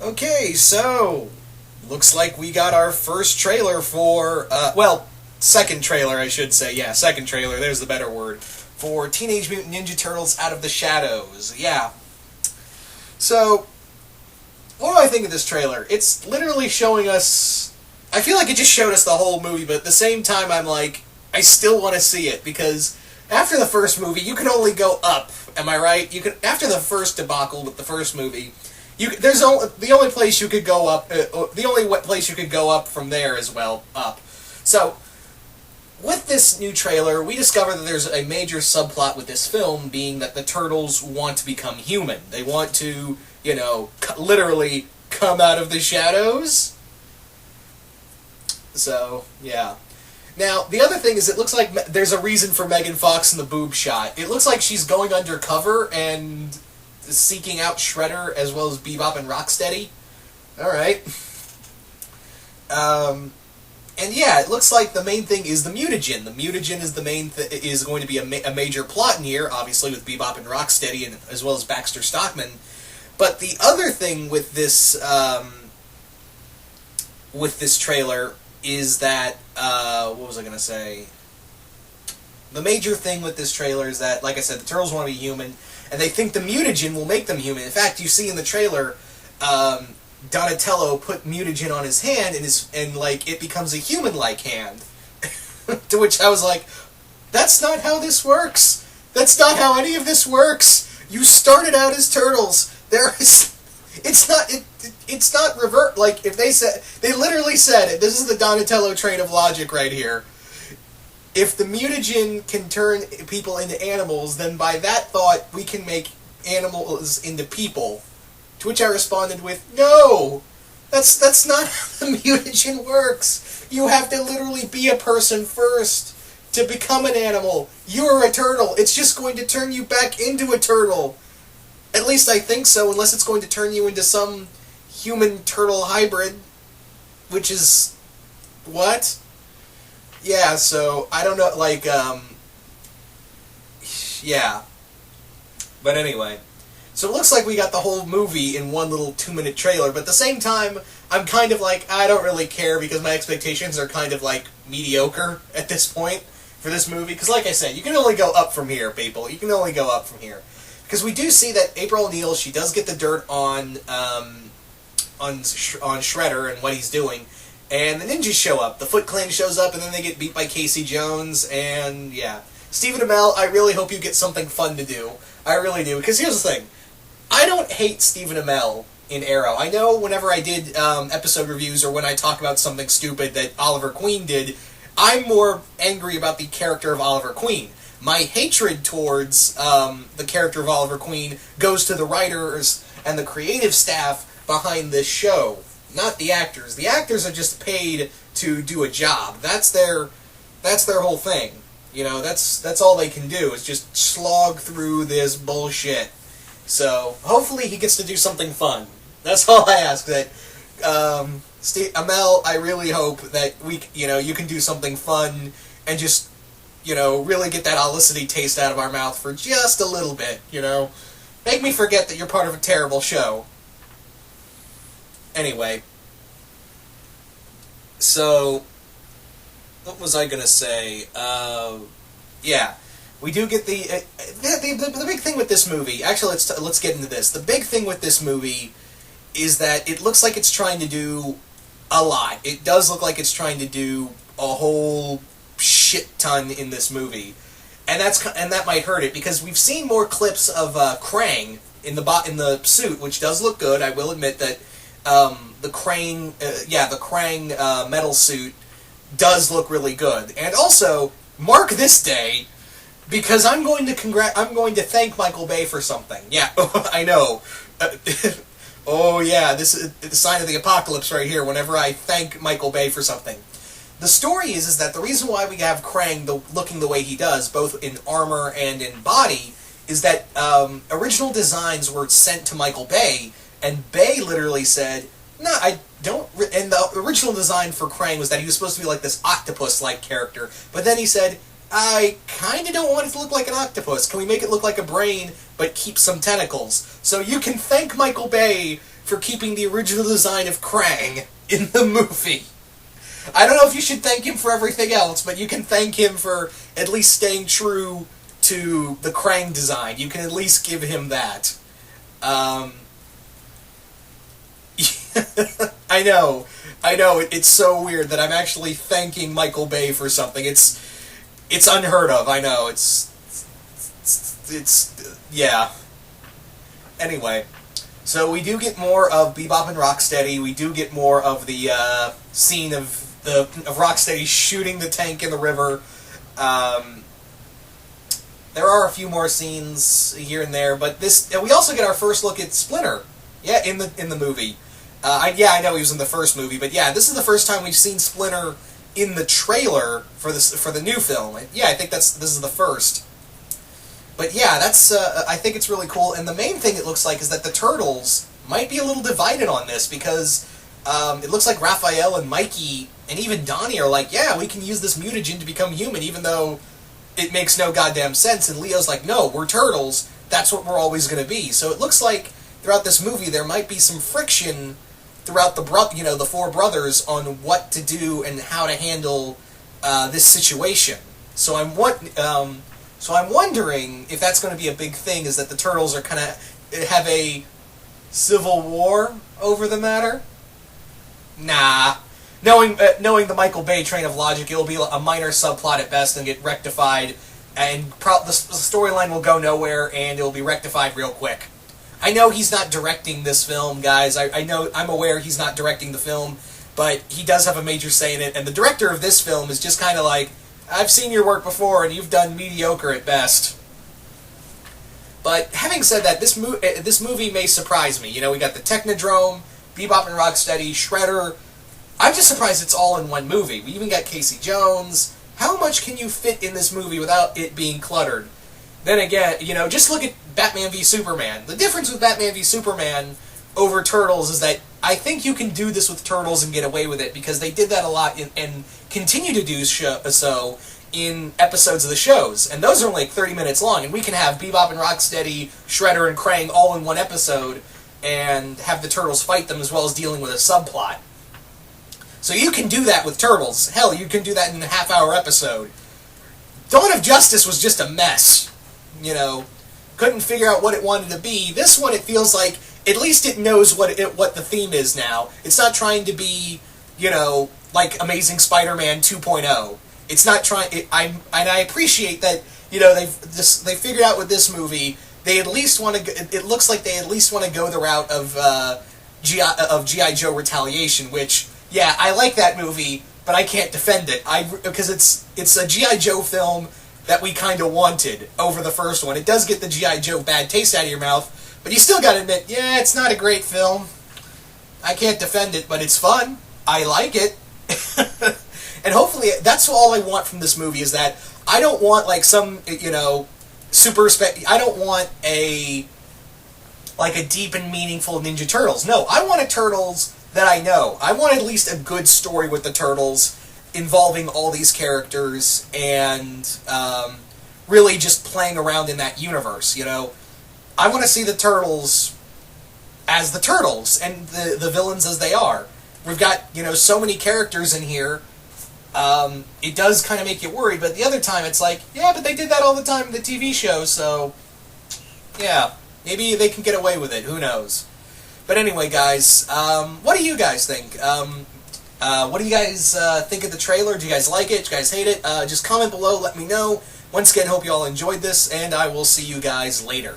Okay, so looks like we got our first trailer for second trailer I should say. Yeah, second trailer, there's the better word. For Teenage Mutant Ninja Turtles Out of the Shadows. Yeah. So, what do I think of this trailer? It's literally showing us, I feel like it just showed us the whole movie, but at the same time I'm like, I still want to see it, because after the first movie, you can only go up. Am I right? You can, after the first debacle with the first movie, the only place you could go up. The only place you could go up from there is, well, up. So, with this new trailer, we discover that there's a major subplot with this film, being that the turtles want to become human. They want to, literally come out of the shadows. So, yeah. Now, the other thing is, it looks like there's a reason for Megan Fox in the boob shot. It looks like she's going undercover and seeking out Shredder as well as Bebop and Rocksteady. Alright. And yeah, it looks like the main thing is the mutagen. The mutagen is the main is going to be a major plot in here, obviously with Bebop and Rocksteady, and as well as Baxter Stockman. But the other thing with this trailer is that what was I gonna say? The major thing with this trailer is that, like I said, the turtles want to be human, and they think the mutagen will make them human. In fact, you see in the trailer, Donatello put mutagen on his hand, and it becomes a human-like hand. To which I was like, that's not how this works. That's not how any of this works. You started out as turtles. It's not revert. Like, if they literally said it. This is the Donatello train of logic right here. If the mutagen can turn people into animals, then by that thought, we can make animals into people. To which I responded with, no! That's not how the mutagen works! You have to literally be a person first to become an animal. You're a turtle. It's just going to turn you back into a turtle. At least I think so, unless it's going to turn you into some human-turtle hybrid. Which is... what? Yeah, so, I don't know, yeah. But anyway. So it looks like we got the whole movie in one little 2-minute trailer, but at the same time, I'm kind of like, I don't really care, because my expectations are kind of mediocre at this point for this movie. Because like I said, you can only go up from here, people. You can only go up from here. Because we do see that April O'Neil, she does get the dirt on Shredder and what he's doing, and the ninjas show up. The Foot Clan shows up, and then they get beat by Casey Jones, and yeah. Stephen Amell, I really hope you get something fun to do. I really do, because here's the thing. I don't hate Stephen Amell in Arrow. I know whenever I did episode reviews, or when I talk about something stupid that Oliver Queen did, I'm more angry about the character of Oliver Queen. My hatred towards the character of Oliver Queen goes to the writers and the creative staff behind this show, not the actors. The actors are just paid to do a job. That's their whole thing. That's all they can do, is just slog through this bullshit. So, hopefully he gets to do something fun. That's all I ask. That, Amell, I really hope that you can do something fun and just, really get that Olicity taste out of our mouth for just a little bit, Make me forget that you're part of a terrible show. Anyway. So, what was I gonna say? Yeah. We do get the big thing with this movie. Actually, let's get into this. The big thing with this movie is that it looks like it's trying to do a lot. It does look like it's trying to do a whole shit ton in this movie, and that might hurt it, because we've seen more clips of Krang in the suit, which does look good. I will admit that the Krang metal suit does look really good, and also mark this day. Because I'm going to thank Michael Bay for something. Yeah, I know. Oh yeah, this is the sign of the apocalypse right here, whenever I thank Michael Bay for something. The story is that the reason why we have Krang looking the way he does, both in armor and in body, is that original designs were sent to Michael Bay, and Bay literally said, no, I don't... And the original design for Krang was that he was supposed to be like this octopus-like character, but then he said, I kind of don't want it to look like an octopus. Can we make it look like a brain, but keep some tentacles? So you can thank Michael Bay for keeping the original design of Krang in the movie. I don't know if you should thank him for everything else, but you can thank him for at least staying true to the Krang design. You can at least give him that. I know, it's so weird that I'm actually thanking Michael Bay for something. It's unheard of, I know, it's yeah. Anyway, so we do get more of Bebop and Rocksteady, we do get more of the, scene of Rocksteady shooting the tank in the river. There are a few more scenes here and there, but we also get our first look at Splinter. Yeah, in the movie. I know he was in the first movie, but yeah, this is the first time we've seen Splinter in the trailer for the new film. Yeah, I think this is the first. But yeah, I think it's really cool. And the main thing it looks like is that the Turtles might be a little divided on this because it looks like Raphael and Mikey and even Donnie are like, yeah, we can use this mutagen to become human, even though it makes no goddamn sense. And Leo's like, no, we're turtles. That's what we're always going to be. So it looks like throughout this movie there might be some friction throughout the four brothers on what to do and how to handle this situation. So I'm wondering if that's going to be a big thing, is that the Turtles are kind of have a civil war over the matter? Nah. Knowing the Michael Bay train of logic, it'll be a minor subplot at best and get rectified, and the storyline will go nowhere and it'll be rectified real quick. I know he's not directing this film, guys. I'm aware he's not directing the film, but he does have a major say in it, and the director of this film is just kind of like, I've seen your work before, and you've done mediocre at best. But having said that, this movie may surprise me. You know, we got the Technodrome, Bebop and Rocksteady, Shredder. I'm just surprised it's all in one movie. We even got Casey Jones. How much can you fit in this movie without it being cluttered? Then again, you know, just look at Batman v Superman. The difference with Batman v Superman over Turtles is that I think you can do this with Turtles and get away with it, because they did that a lot and continue to do so in episodes of the shows. And those are only like 30 minutes long, and we can have Bebop and Rocksteady, Shredder and Krang all in one episode and have the Turtles fight them, as well as dealing with a subplot. So you can do that with Turtles. Hell, you can do that in a half-hour episode. Dawn of Justice was just a mess. You know, couldn't figure out what it wanted to be. This one, it feels like at least it knows what the theme is now. It's not trying to be, you know, like Amazing Spider-Man 2.0. It's not trying. And I appreciate that. You know, they figured out with this movie. They at least want to. It looks like they at least want to go the route of G.I. Joe Retaliation, which, yeah, I like that movie, but I can't defend it. Because it's a G.I. Joe film that we kind of wanted over the first one. It does get the G.I. Joe bad taste out of your mouth, but you still gotta admit, yeah, it's not a great film. I can't defend it, but it's fun. I like it. And hopefully, that's all I want from this movie, is that I don't want, like, some, you know, I don't want a deep and meaningful Ninja Turtles. No, I want a Turtles that I know. I want at least a good story with the Turtles, involving all these characters and really just playing around in that universe, you know. I want to see the Turtles as the Turtles and the villains as they are. We've got, you know, so many characters in here. It does kind of make you worried, but the other time it's like, yeah, but they did that all the time in the TV show, so yeah, maybe they can get away with it. Who knows? But anyway, guys, what do you guys think? What do you guys think of the trailer? Do you guys like it? Do you guys hate it? Just comment below, let me know. Once again, hope you all enjoyed this, and I will see you guys later.